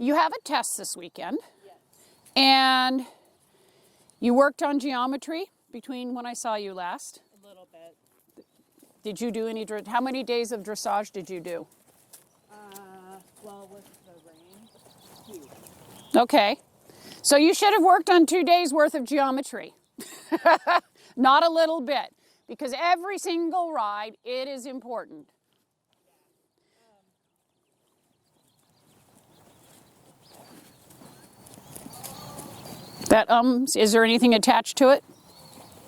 You have a test this weekend. Yes. And you worked on geometry between when I saw you last. A little bit. Did you do any, how many days of dressage did you do? Well, with the rain, 2. Okay. So you should have worked on 2 days worth of geometry. Not a little bit. Because every single ride, it is important. That is there anything attached to it?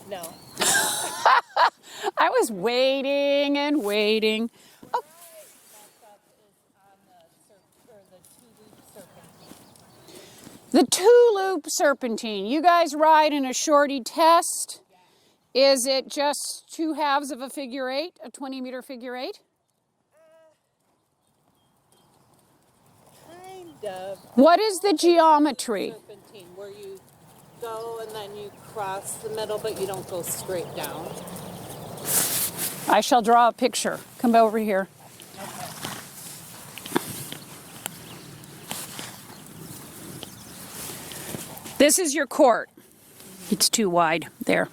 No. I was waiting and waiting. Oh. The 2-loop serpentine. You guys ride in a shorty test. Yeah. Is it just 2 halves of a figure 8, a 20-meter figure 8? Kind of. What is the geometry? Serpentine, where you go and then you cross the middle, but you don't go straight down. I shall draw a picture. Come over here. Okay. This is your court. It's too wide there.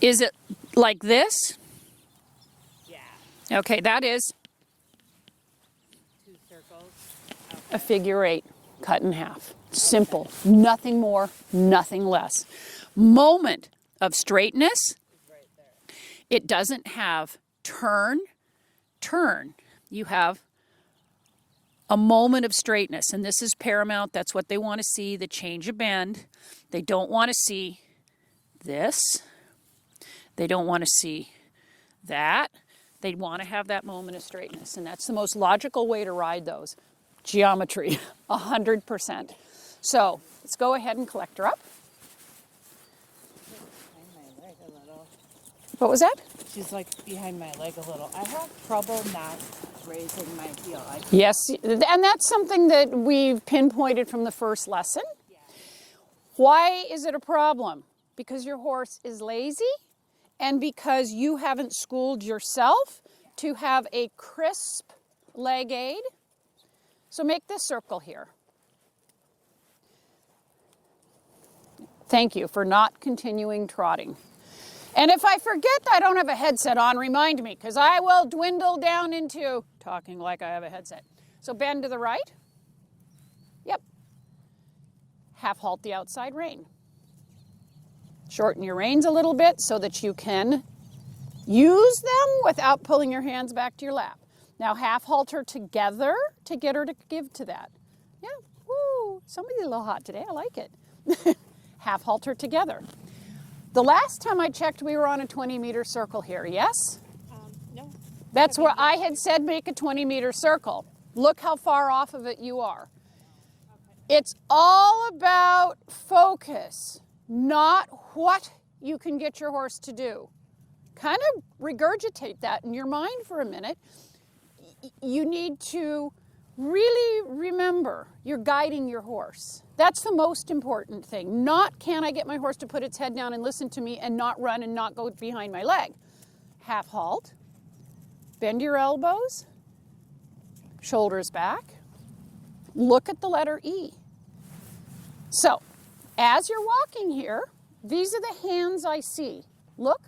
Is it like this? Yeah. Okay, that is 2 circles. a figure 8 cut in half. Simple. Nothing more, nothing less. Moment of straightness. Right there. It doesn't have turn. You have a moment of straightness, and this is paramount. That's what they want to see, the change of bend. They don't want to see this. They don't want to see that. They want to have that moment of straightness, and that's the most logical way to ride those. Geometry, 100%. So let's go ahead and collect her up. Behind my leg a little. What was that? She's like behind my leg a little. I have trouble not raising my heel. Yes, and that's something that we've pinpointed from the first lesson. Yeah. Why is it a problem? Because your horse is lazy and because you haven't schooled yourself to have a crisp leg aid. So make this circle here. Thank you for not continuing trotting. And if I forget I don't have a headset on, remind me, because I will dwindle down into talking like I have a headset. So bend to the right. Yep. Half halt the outside rein. Shorten your reins a little bit so that you can use them without pulling your hands back to your lap. Now half halt her together to get her to give to that. Yeah, woo, somebody's a little hot today, I like it. Half halt her together. The last time I checked, we were on a 20-meter circle here, yes? No. That's where I had said make a 20-meter circle. Look how far off of it you are. Okay. It's all about focus, not what you can get your horse to do. Kind of regurgitate that in your mind for a minute. You need to really remember you're guiding your horse. That's the most important thing. Not can I get my horse to put its head down and listen to me and not run and not go behind my leg. Half halt, bend your elbows, shoulders back, look at the letter E. So, as you're walking here, these are the hands I see. Look.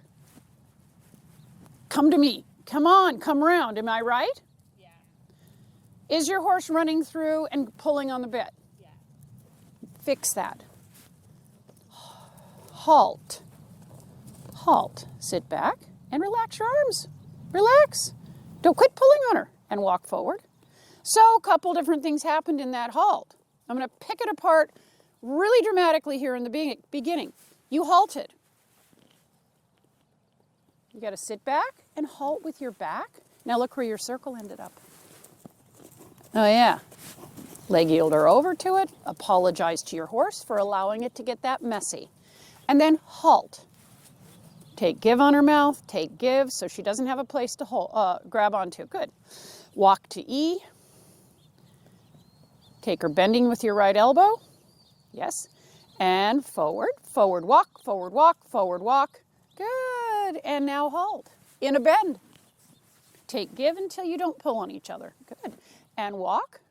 Come to me. Come on, come around. Am I right? Yeah. Is your horse running through and pulling on the bit? Yeah. Fix that. Halt. Halt. Sit back and relax your arms. Relax. Don't quit pulling on her and walk forward. So a couple different things happened in that halt. I'm going to pick it apart really dramatically here in the beginning. You halted. You got to sit back and halt with your back. Now look where your circle ended up. Oh yeah. Leg yield her over to it. Apologize to your horse for allowing it to get that messy. And then halt. Take give on her mouth. Take give so she doesn't have a place to grab onto. Good. Walk to E. Take her bending with your right elbow. Yes. And forward. Forward walk. Forward walk. Forward walk. Good. And now halt. In a bend. Take give until you don't pull on each other. Good. And walk.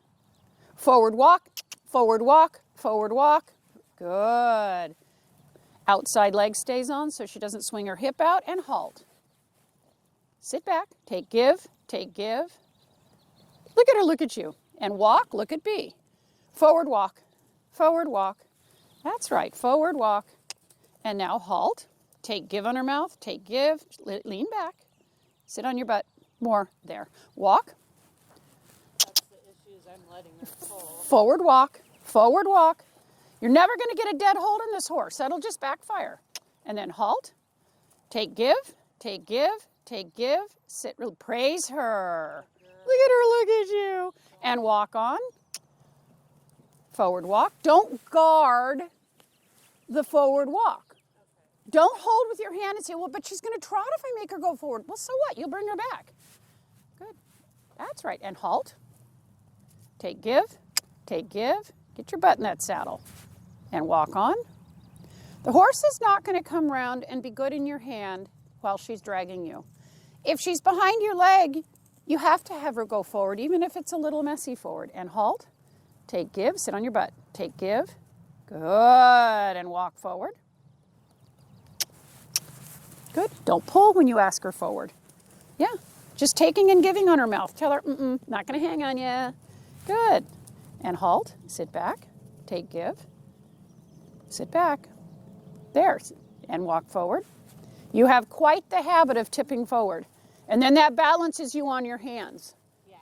Forward walk. Forward walk, forward walk. Good. Outside leg stays on so she doesn't swing her hip out, and halt. Sit back, take, give, take, give. Look at her, look at you. And walk, look at B. Forward walk, forward walk. That's right, forward walk. And now halt. Take, give on her mouth, take, give. Lean back. Sit on your butt. More, there. Walk. That's the issues I'm letting her pull. Forward walk, forward walk. You're never going to get a dead hold in this horse. That'll just backfire. And then halt. Take, give, take, give, take, give. Sit, praise her. Look at her, look at you. And walk on. Forward walk. Don't guard the forward walk. Don't hold with your hand and say, well, but she's going to trot if I make her go forward. Well, so what? You'll bring her back. Good. That's right. And halt. Take, give, take, give. Get your butt in that saddle. And walk on. The horse is not going to come around and be good in your hand while she's dragging you. If she's behind your leg, you have to have her go forward, even if it's a little messy forward. And halt. Take, give, sit on your butt. Take, give. Good. And walk forward. Good. Don't pull when you ask her forward. Yeah. Just taking and giving on her mouth. Tell her, not going to hang on you. Good. And halt. Sit back. Take, give. Sit back. There. And walk forward. You have quite the habit of tipping forward. And then that balances you on your hands. Yeah.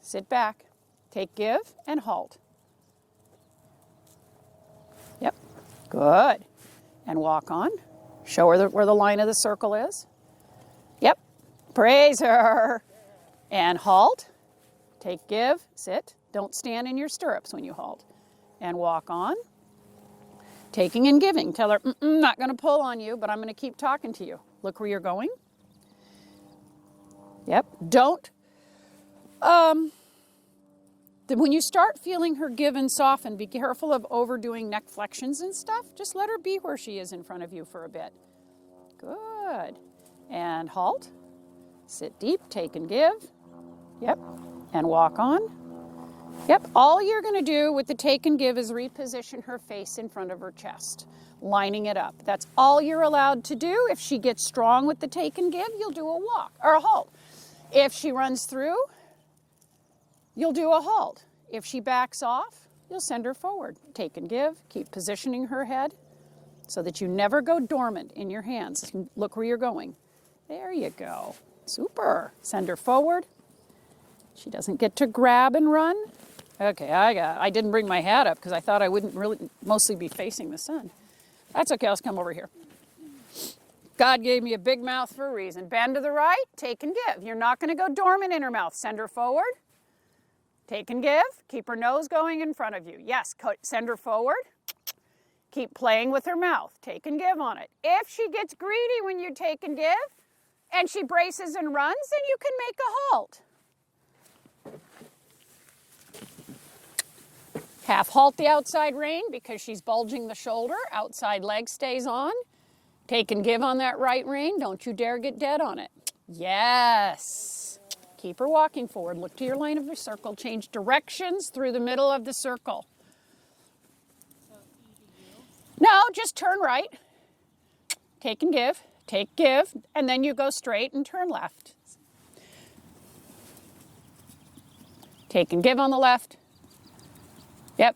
Sit back. Take, give, and halt. Yep. Good. And walk on. Show her where the line of the circle is. Yep. Praise her. And halt. Take, give, sit. Don't stand in your stirrups when you halt. And walk on. Taking and giving. Tell her, not going to pull on you, but I'm going to keep talking to you. Look where you're going. Yep. Don't. When you start feeling her give and soften, be careful of overdoing neck flexions and stuff. Just let her be where she is in front of you for a bit. Good. And halt. Sit deep. Take and give. Yep. And walk on. Yep. All you're going to do with the take and give is reposition her face in front of her chest, lining it up. That's all you're allowed to do. If she gets strong with the take and give, you'll do a walk or a halt. If she runs through, you'll do a halt. If she backs off, you'll send her forward. Take and give. Keep positioning her head so that you never go dormant in your hands. Look where you're going. There you go. Super. Send her forward. She doesn't get to grab and run. Okay, I didn't bring my hat up because I thought I wouldn't really mostly be facing the sun. That's okay, let's come over here. God gave me a big mouth for a reason. Bend to the right, take and give. You're not going to go dormant in her mouth. Send her forward. Take and give. Keep her nose going in front of you. Yes, send her forward. Keep playing with her mouth. Take and give on it. If she gets greedy when you take and give, and she braces and runs, then you can make a halt. Half halt the outside rein because she's bulging the shoulder. Outside leg stays on. Take and give on that right rein. Don't you dare get dead on it. Yes. Keep her walking forward. Look to your line of the circle. Change directions through the middle of the circle. No, just turn right. Take and give. Take, give. And then you go straight and turn left. Take and give on the left. Yep.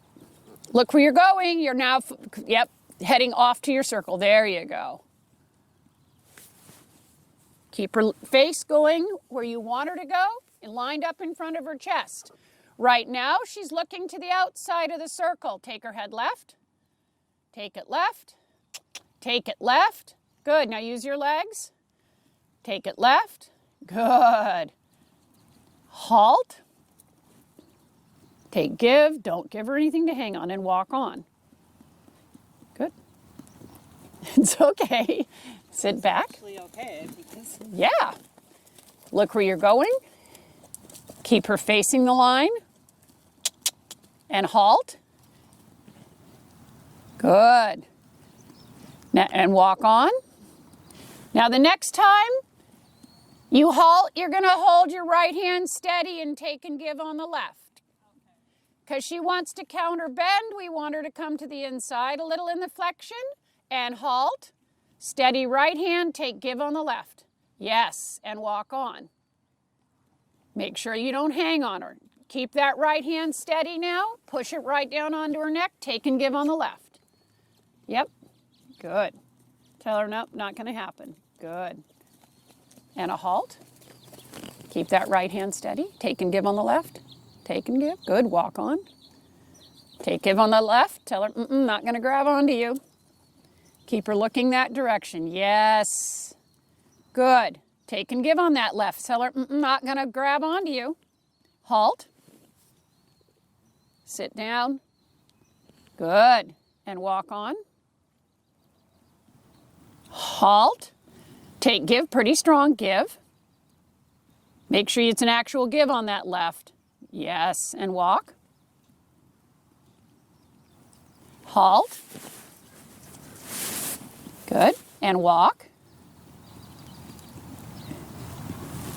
Look where you're going. You're now, yep, heading off to your circle. There you go. Keep her face going where you want her to go and lined up in front of her chest. Right now, she's looking to the outside of the circle. Take her head left. Take it left. Take it left. Good. Now use your legs. Take it left. Good. Halt. Take, give, don't give her anything to hang on, and walk on. Good. It's okay. Sit back. Actually okay because yeah. Look where you're going. Keep her facing the line. And halt. Good. Now, and walk on. Now the next time you halt, you're going to hold your right hand steady and take and give on the left. because she wants to counter bend. We want her to come to the inside a little in the flexion and halt. Steady right hand, take give on the left. Yes, and walk on. Make sure you don't hang on her. Keep that right hand steady now. Push it right down onto her neck. Take and give on the left. Yep, good. Tell her, nope, not going to happen. Good. And a halt. Keep that right hand steady. Take and give on the left. Take and give. Good, walk on. Take, give on the left. Tell her, not going to grab onto you. Keep her looking that direction. Yes. Good. Take and give on that left. Tell her, not going to grab onto you. Halt. Sit down. Good. And walk on. Halt. Take, give, pretty strong, give. Make sure it's an actual give on that left. Yes, and walk. Halt. Good, and walk.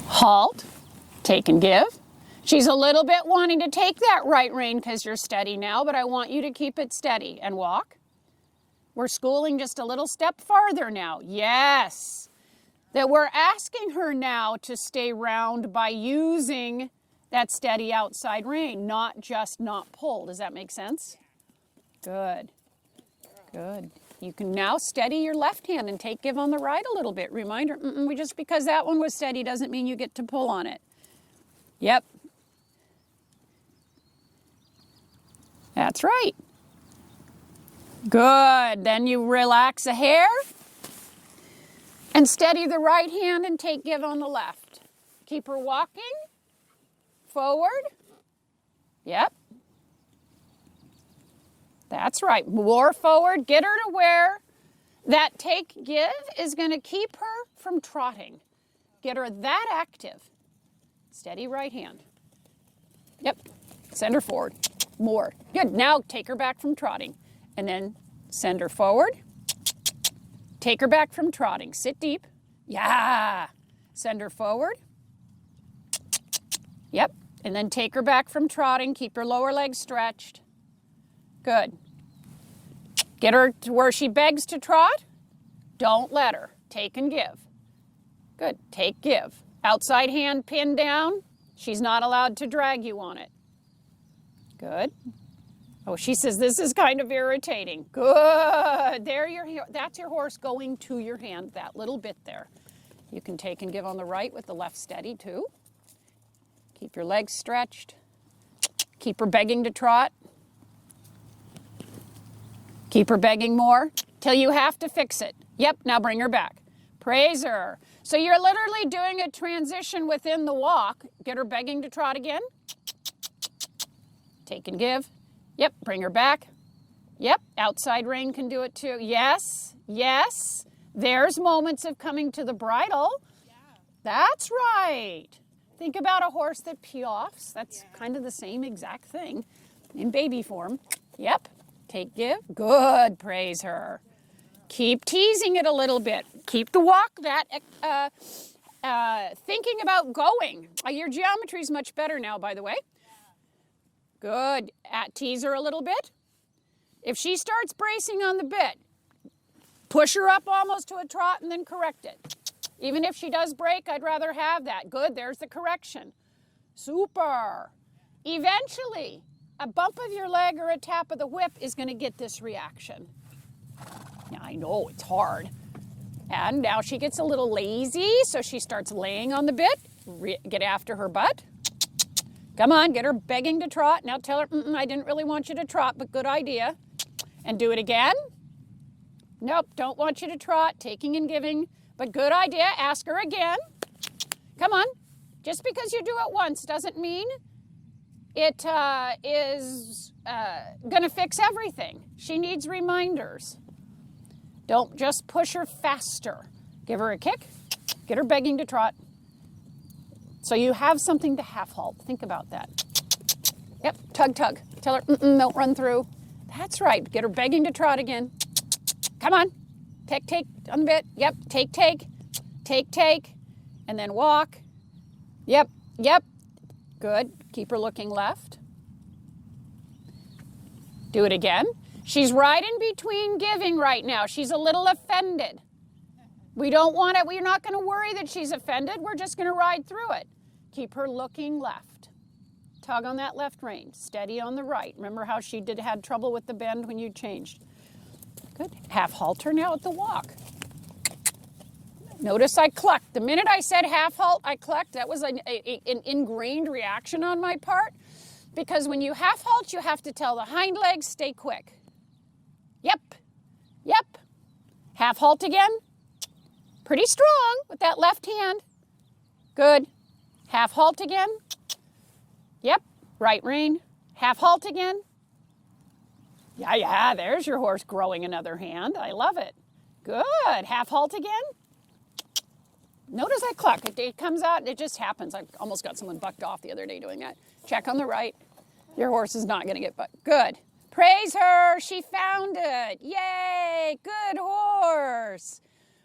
Halt. Take and give. She's a little bit wanting to take that right rein because you're steady now, but I want you to keep it steady and walk. We're schooling just a little step farther now. Yes. That we're asking her now to stay round by using that steady outside rein, not just not pull. Does that make sense? Good. Good. You can now steady your left hand and take give on the right a little bit. Reminder, just because that one was steady doesn't mean you get to pull on it. Yep. That's right. Good. Then you relax a hair and steady the right hand and take give on the left. Keep her walking. Forward. Yep. That's right. More forward. Get her to where that take give is going to keep her from trotting. Get her that active. Steady right hand. Yep. Send her forward. More. Good. Now take her back from trotting. And then send her forward. Take her back from trotting. Sit deep. Yeah. Send her forward. Yep. And then take her back from trotting. Keep her lower legs stretched. Good. Get her to where she begs to trot. Don't let her. Take and give. Good. Take, give. Outside hand pinned down. She's not allowed to drag you on it. Good. Oh, she says this is kind of irritating. Good. That's your horse going to your hand, that little bit there. You can take and give on the right with the left steady too. Keep your legs stretched. Keep her begging to trot. Keep her begging more till you have to fix it. Yep, now bring her back. Praise her. So you're literally doing a transition within the walk. Get her begging to trot again. Take and give. Yep, bring her back. Yep, outside rein can do it too. Yes, yes. There's moments of coming to the bridle. Yeah. That's right. Think about a horse that piafs. That's kind of the same exact thing in baby form. Yep, take, give. Good, praise her. Keep teasing it a little bit. Keep the walk that, thinking about going. Your geometry is much better now, by the way. Good. Tease her a little bit. If she starts bracing on the bit, push her up almost to a trot and then correct it. Even if she does break, I'd rather have that. Good. There's the correction. Super. Eventually, a bump of your leg or a tap of the whip is going to get this reaction. Now, I know it's hard. And now she gets a little lazy, so she starts laying on the bit. Get after her butt. Come on, get her begging to trot. Now tell her, I didn't really want you to trot, but good idea. And do it again. Nope, don't want you to trot, taking and giving, but good idea. Ask her again. Come on. Just because you do it once doesn't mean it is going to fix everything. She needs reminders. Don't just push her faster. Give her a kick. Get her begging to trot. So you have something to half halt. Think about that. Yep, tug, tug. Tell her, don't run through. That's right. Get her begging to trot again. Come on. Take on the bit. Yep, take. And then walk. Yep. Good. Keep her looking left. Do it again. She's right in between giving right now. She's a little offended. We don't want it. We're not going to worry that she's offended. We're just going to ride through it. Keep her looking left. Tug on that left rein. Steady on the right. Remember how she had trouble with the bend when you changed. Good. Half halter now at the walk. Notice I clucked. The minute I said half halt, I clucked. That was an ingrained reaction on my part. Because when you half halt, you have to tell the hind legs, stay quick. Yep. Yep. Half halt again. Pretty strong with that left hand. Good. Half halt again. Yep. Right rein. Half halt again. Yeah, there's your horse growing another hand. I love it. Good. Half halt again. Notice I cluck. It comes out, it just happens. I almost got someone bucked off the other day doing that. Check on the right. Your horse is not going to get bucked. Good. Praise her. She found it. Yay. Good horse.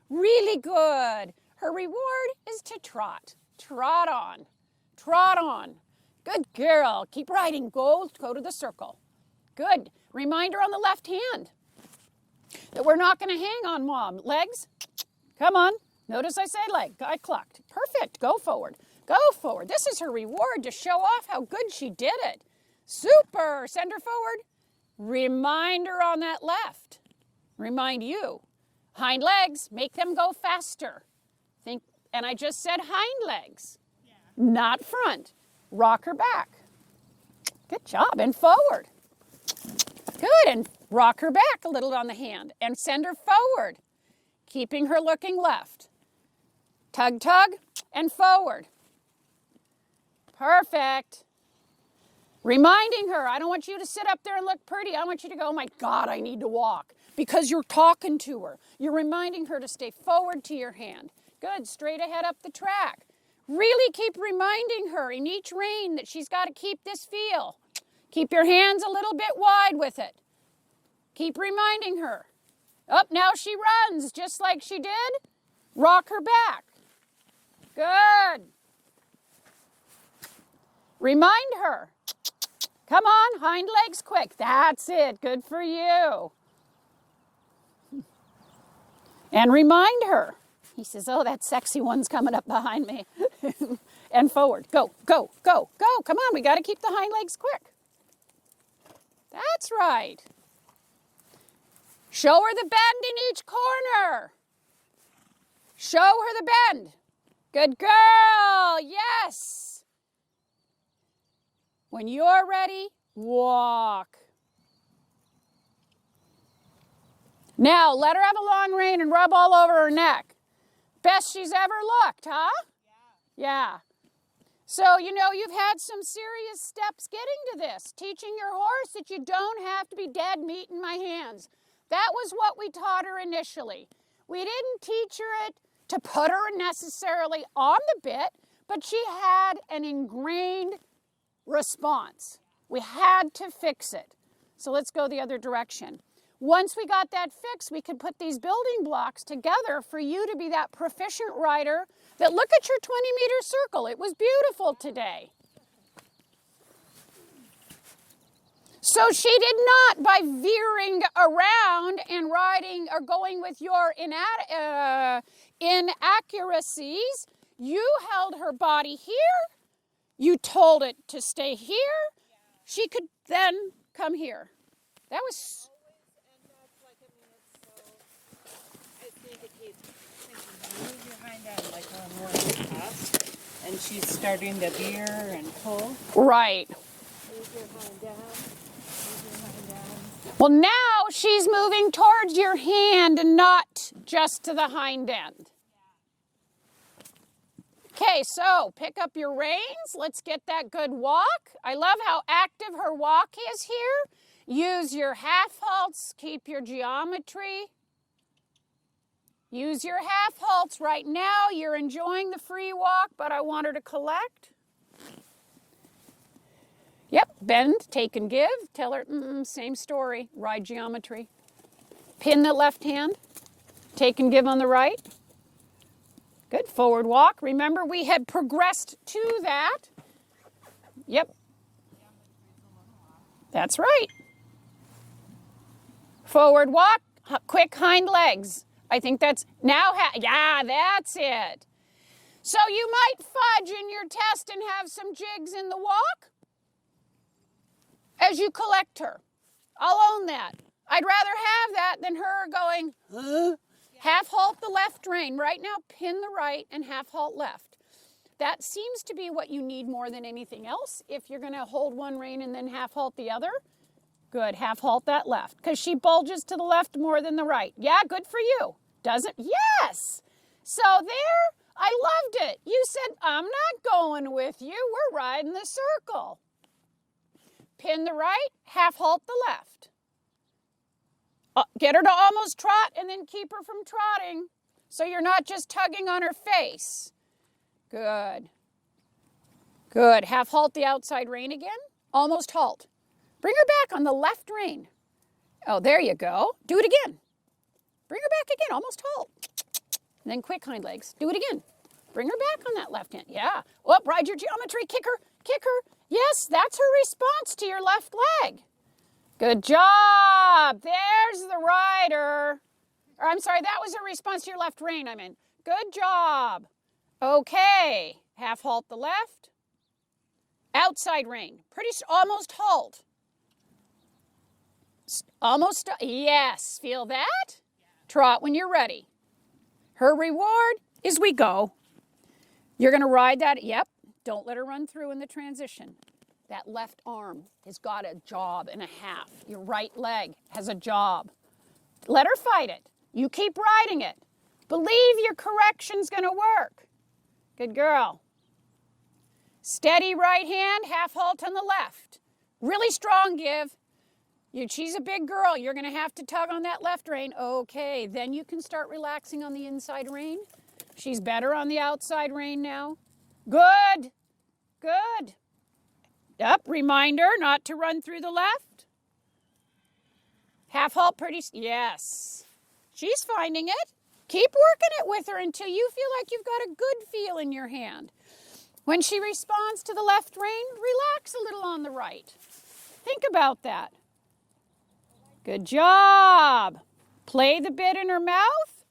Really good. Her reward is to trot. Trot on. Trot on. Good girl. Keep riding. Go to the circle. Good. Reminder on the left hand that we're not going to hang on Mom. Legs. Come on. Notice I say leg. I clucked. Perfect. Go forward. Go forward. This is her reward to show off how good she did it. Super. Send her forward. Reminder on that left. Remind you. Hind legs. Make them go faster. Think. And I just said hind legs. Yeah. Not front. Rock her back. Good job. And forward. Good. And rock her back a little on the hand. And send her forward. Keeping her looking left. Tug, tug, and forward. Perfect. Reminding her, I don't want you to sit up there and look pretty. I want you to go, oh my God, I need to walk. Because you're talking to her. You're reminding her to stay forward to your hand. Good, straight ahead up the track. Really keep reminding her in each rein that she's got to keep this feel. Keep your hands a little bit wide with it. Keep reminding her. Oh, now she runs just like she did. Rock her back. Good. Remind her. Come on, hind legs quick. That's it. Good for you. And remind her. He says, oh, that sexy one's coming up behind me. And forward. Go, go, go, go. Come on, we got to keep the hind legs quick. That's right. Show her the bend in each corner. Show her the bend. Good girl. Yes. When you're ready, walk. Now, let her have a long rein and rub all over her neck. Best she's ever looked, huh? Yeah. So, you know, you've had some serious steps getting to this. Teaching your horse that you don't have to be dead meat in my hands. That was what we taught her initially. We didn't teach her it to put her necessarily on the bit, but she had an ingrained response. We had to fix it. So let's go the other direction. Once we got that fixed, we could put these building blocks together for you to be that proficient rider that look at your 20-meter circle. It was beautiful today. So she did not, by veering around and riding or going with your inaccuracies, you held her body here. You told it to stay here. She could then come here. That was... Move your hind end like on one up, and she's starting to veer and pull. Right. Move your hind down. Move your hind down. Well, now she's moving towards your hand and not just to the hind end. Okay, so pick up your reins. Let's get that good walk. I love how active her walk is here. Use your half halts. Keep your geometry. Use your half halts right now. You're enjoying the free walk, but I want her to collect. Yep, bend, take and give. Tell her, same story. Ride geometry. Pin the left hand. Take and give on the right. Good, forward walk. Remember, we had progressed to that. Yep. That's right. Forward walk, quick hind legs. I think that's, now, yeah, that's it. So you might fudge in your test and have some jigs in the walk as you collect her. I'll own that. I'd rather have that than her going, huh? Half halt the left rein. Right now, pin the right and half halt left. That seems to be what you need more than anything else. If you're going to hold one rein and then half halt the other, good, half halt that left. Because she bulges to the left more than the right. Yeah, good for you. Doesn't? Yes. So there, I loved it. You said, I'm not going with you. We're riding the circle. Pin the right, half halt the left. Get her to almost trot and then keep her from trotting so you're not just tugging on her face. Good. Good. Half halt the outside rein again. Almost halt. Bring her back on the left rein. Oh, there you go. Do it again. Bring her back again. Almost halt. And then quick hind legs. Do it again. Bring her back on that left hand. Yeah. Oh, ride your geometry. Kick her. Kick her. Yes, that's her response to your left leg. Good job. There's the rider. Or I'm sorry, that was a response to your left rein, I meant. Good job. Okay. Half halt the left. Outside rein. Almost halt. Almost, yes. Feel that? Trot when you're ready. Her reward is we go. You're going to ride that. Yep. Don't let her run through in the transition. That left arm has got a job and a half. Your right leg has a job. Let her fight it. You keep riding it. Believe your correction's going to work. Good girl. Steady right hand, half halt on the left. Really strong give. She's a big girl. You're going to have to tug on that left rein. Okay, then you can start relaxing on the inside rein. She's better on the outside rein now. Good. Good. Up, reminder not to run through the left. Half halt yes. She's finding it. Keep working it with her until you feel like you've got a good feel in your hand. When she responds to the left rein, relax a little on the right. Think about that. Good job. Play the bit in her mouth.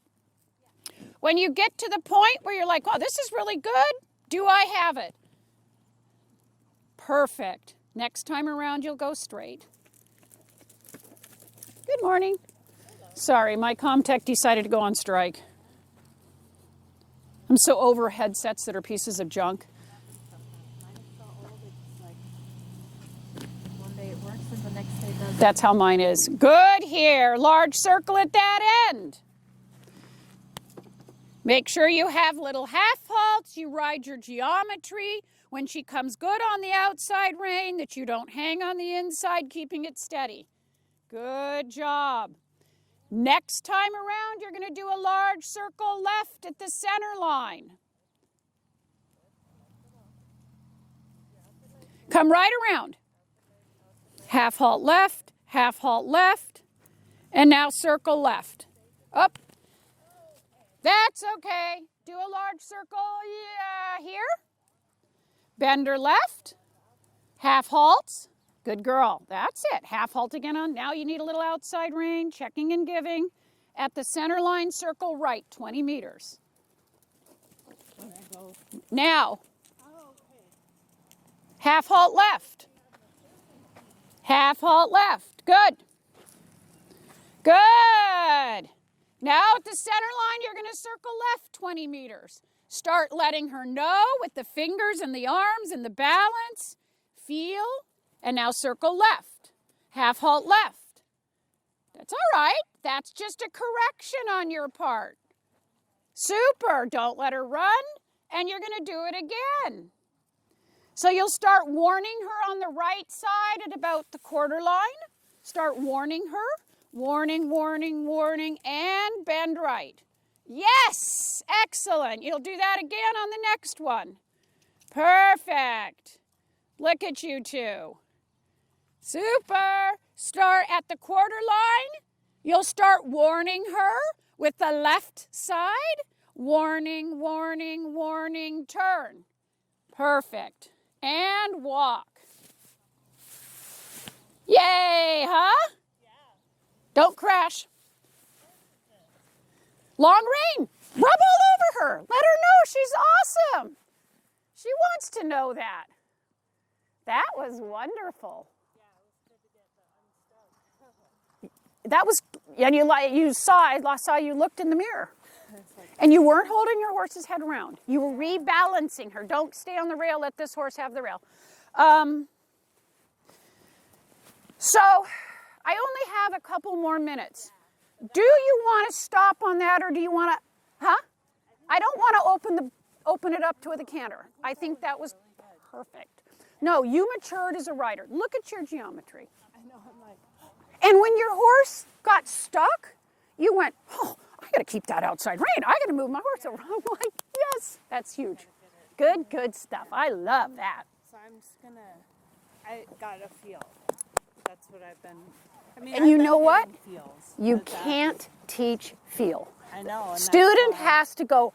When you get to the point where you're like, oh, this is really good, do I have it? Perfect. Next time around, you'll go straight. Good morning. Sorry, my Comtech decided to go on strike. I'm so over headsets that are pieces of junk. Mine is so old, it's like one day it works and the next day it doesn't. That's how mine is. Good here. Large circle at that end. Make sure you have little half halts. You ride your geometry. When she comes good on the outside rein, that you don't hang on the inside, keeping it steady. Good job. Next time around, you're going to do a large circle left at the center line. Come right around. Half halt left, and now circle left. Up. That's okay. Do a large circle, yeah, here. Bend her left. Half halts. Good girl. That's it. Half halt again on. Now you need a little outside rein, checking and giving. At the center line, circle right, 20 meters. Now, half halt left. Half halt left. Good. Good. Now at the center line, you're going to circle left 20 meters. Start letting her know with the fingers and the arms and the balance. Feel. And now circle left. Half halt left. That's all right. That's just a correction on your part. Super. Don't let her run. And you're going to do it again. So you'll start warning her on the right side at about the quarter line. Start warning her. Warning, warning, warning, and bend right. Yes! Excellent. You'll do that again on the next one. Perfect. Look at you two. Super. Start at the quarter line. You'll start warning her with the left side. Warning, warning, warning, turn. Perfect. And walk. Yay, huh? Don't crash. Long rein. Rub all over her. Let her know she's awesome. She wants to know that. That was wonderful. That was, and you saw, I saw you looked in the mirror. And you weren't holding your horse's head around. You were rebalancing her. Don't stay on the rail. Let this horse have the rail. So I only have a couple more minutes. Do you want to stop on that, or do you want to, I don't want to open it up to the canter. I think that was perfect. No, you matured as a rider. Look at your geometry. I know, I'm like, and when your horse got stuck, you went, oh, I got to keep that outside rein. I got to move my horse around. I'm like, yes, that's huge. Good stuff. I love that. so I'm just gonna, I got a feel. That's what I've been, I mean, And you know what? Feels, You but that- can't teach feel. I know. And that's Student why- has to go,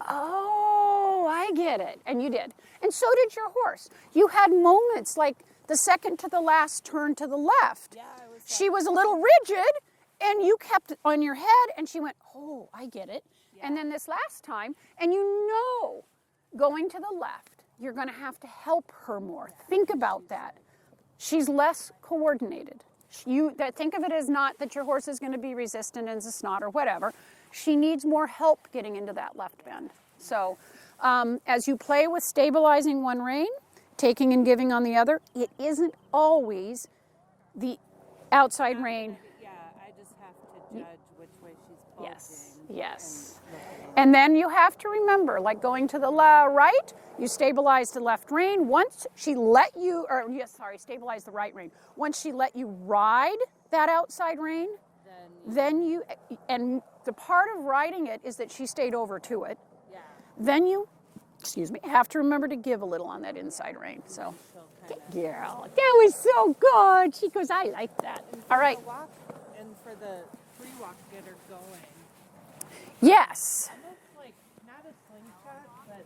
oh, I get it. And you did. And so did your horse. You had moments like the second to the last turn to the left. Yeah, I was She was a little rigid, and you kept it on your head, and she went, oh, I get it. Yeah. And then this last time, and you know, going to the left, you're going to have to help her more. Think about that. She's less coordinated. Think of it as not that your horse is going to be resistant as a snot or whatever. She needs more help getting into that left bend. So as you play with stabilizing one rein, taking and giving on the other, it isn't always the outside rein. Yeah, I just have to judge which way she's bulging. Yes. And then you have to remember, like going to the right, you stabilize the left rein. Once she let you, stabilize the right rein. Once she let you ride that outside rein, then you, and the part of riding it is that she stayed over to it. Yeah. Then you, have to remember to give a little on that inside rein. So, girl, that was so good. She goes, I like that. All right. The walk, and for the free walk, get her going. Yes. Almost like, not a slingshot, but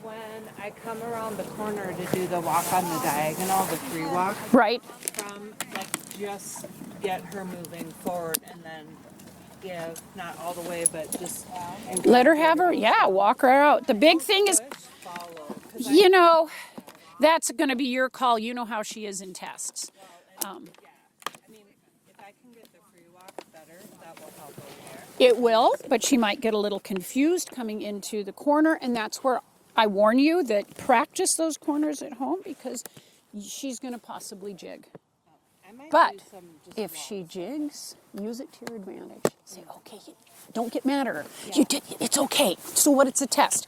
when I come around the corner to do the walk on the diagonal, the free walk, Right. from, like, just get her moving forward and then give, not all the way, but just... Let her have her, walk her out. The big thing is, push, follow. 'Cause you know, that's going to be your call. You know how she is in tests. I mean, if I can get the free walk better, that will help over there. It will, but she might get a little confused coming into the corner, and that's where I warn you that practice those corners at home because she's going to possibly jig. I might But do some just if walks. she jigs, use it to your advantage. Say, okay, don't get mad at her. You did, it's okay. So what? It's a test.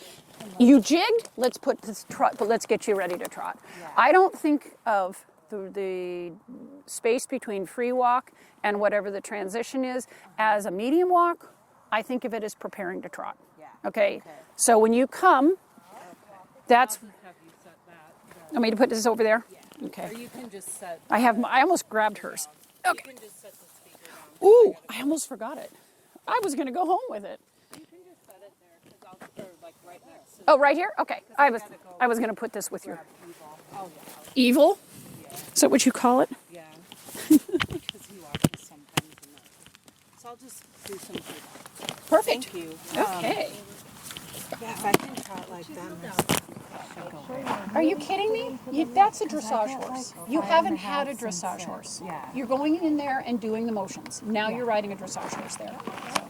You jigged. Let's put this trot, but let's get you ready to trot. Yeah. I don't think of the space between free walk and whatever the transition is as a medium walk. I think of it as preparing to trot. Yeah. Okay. So when you come, that's. Have you set that? Want me to put this over there? Or Okay. you can just set. I almost grabbed hers. You Okay. can just set the speaker down. Ooh, I almost forgot it. I was going to go home with it. You can just set it there because I'll or like right next to. Oh, right here? Okay. I was going to put this with your Evil. Oh evil. Is that what you call it? yeah. Yeah. Because he watches sometimes. So I'll just do some free walk. Perfect. Thank you. Okay. Yeah, if I can trot like them. Are you kidding me? That's a dressage horse. You haven't had a dressage horse. Yeah. You're going in there and doing the motions. Now you're riding a dressage horse there. So.